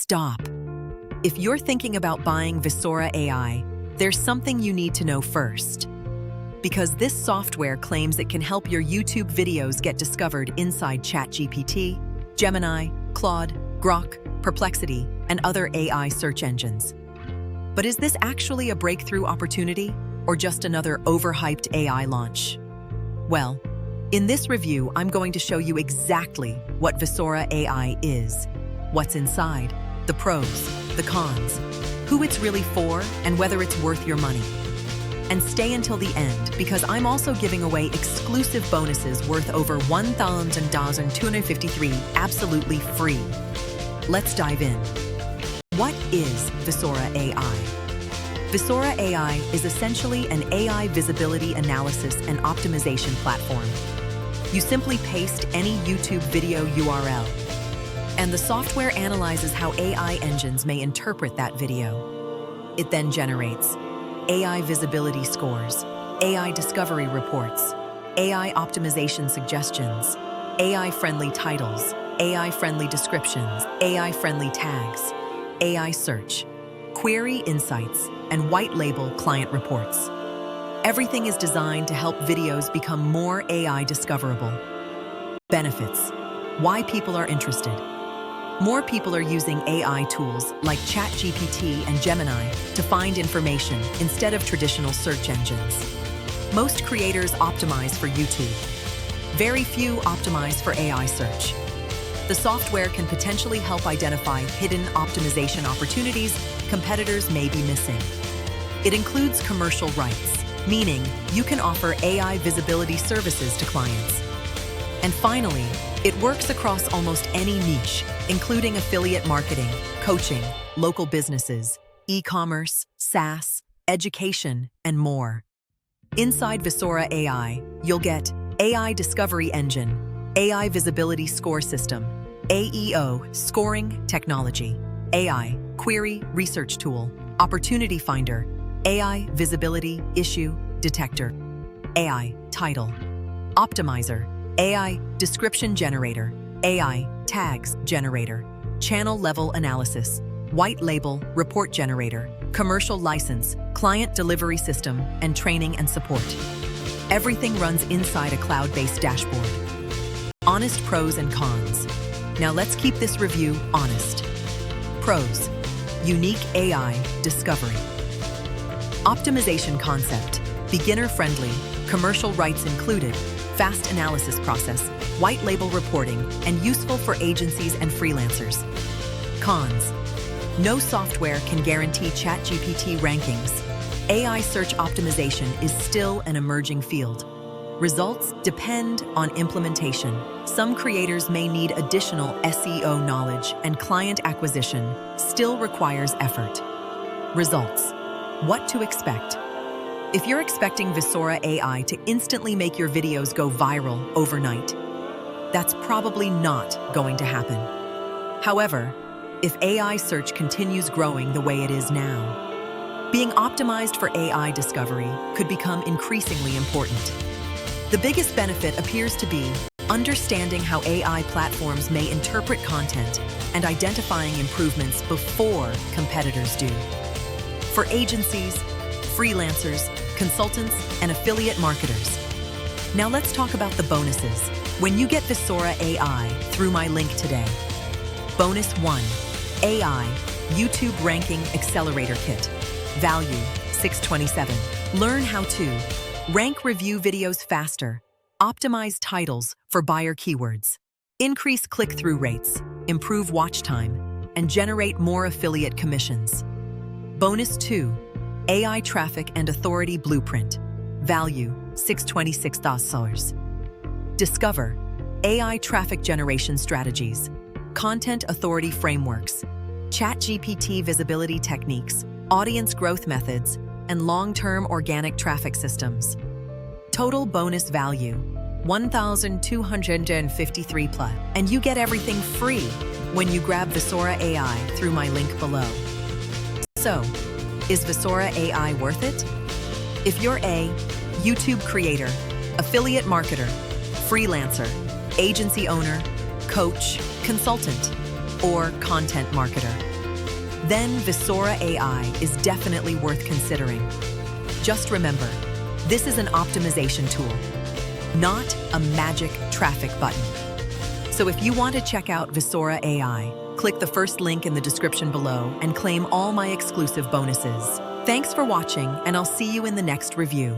stop. If you're thinking about buying Visora AI, there's something you need to know first. Because this software claims it can help your YouTube videos get discovered inside ChatGPT, Gemini, Claude, Grok, Perplexity, and other AI search engines. But is this actually a breakthrough opportunity, or just another overhyped AI launch? Well, in this review, I'm going to show you exactly what Visora AI is, what's inside, the pros, the cons, who it's really for, and whether it's worth your money. And stay until the end, because I'm also giving away exclusive bonuses worth over $1,253 absolutely free. Let's dive in. What is Visora AI? Visora AI is essentially an AI visibility analysis and optimization platform. You simply paste any YouTube video URL, and the software analyzes how AI engines may interpret that video. It then generates AI visibility scores, AI discovery reports, AI optimization suggestions, AI-friendly titles, AI-friendly descriptions, AI-friendly tags, AI search, query insights, and white label client reports. Everything is designed to help videos become more AI discoverable. Benefits. Why people are interested. More people are using AI tools like ChatGPT and Gemini to find information instead of traditional search engines. Most creators optimize for YouTube. Very few optimize for AI search. The software can potentially help identify hidden optimization opportunities competitors may be missing. It includes commercial rights, meaning you can offer AI visibility services to clients. And finally, it works across almost any niche, including affiliate marketing, coaching, local businesses, e-commerce, SaaS, education, and more. Inside Visora AI, you'll get AI Discovery Engine, AI Visibility Score System, AEO Scoring Technology, AI Query Research Tool, Opportunity Finder, AI Visibility Issue Detector, AI Title, Optimizer, AI Description Generator, AI Tags Generator, Channel Level Analysis, White Label Report Generator, Commercial License, Client Delivery System, and Training and Support. Everything runs inside a cloud-based dashboard. Honest pros and cons. Now let's keep this review honest. Pros. Unique AI discovery. Optimization concept. Beginner-friendly, commercial rights included, fast analysis process, white label reporting, and useful for agencies and freelancers. Cons. No software can guarantee ChatGPT rankings. AI search optimization is still an emerging field. Results depend on implementation. Some creators may need additional SEO knowledge, and client acquisition still requires effort. Results. What to expect. If you're expecting Visora AI to instantly make your videos go viral overnight, that's probably not going to happen. However, if AI search continues growing the way it is now, being optimized for AI discovery could become increasingly important. The biggest benefit appears to be understanding how AI platforms may interpret content and identifying improvements before competitors do. For agencies, freelancers, consultants, and affiliate marketers. Now let's talk about the bonuses when you get Visora AI through my link today. Bonus 1, AI YouTube Ranking Accelerator Kit. Value, $627. Learn how to rank review videos faster, optimize titles for buyer keywords, increase click-through rates, improve watch time, and generate more affiliate commissions. Bonus 2, AI Traffic and Authority Blueprint. Value, $626. Discover AI traffic generation strategies, content authority frameworks, ChatGPT visibility techniques, audience growth methods, and long-term organic traffic systems. Total bonus value, $1,253 plus, and you get everything free when you grab Visora AI through my link below. So, is Visora AI worth it? If you're a YouTube creator, affiliate marketer, freelancer, agency owner, coach, consultant, or content marketer, then Visora AI is definitely worth considering. Just remember, this is an optimization tool, not a magic traffic button. So if you want to check out Visora AI, click the first link in the description below and claim all my exclusive bonuses. Thanks for watching, and I'll see you in the next review.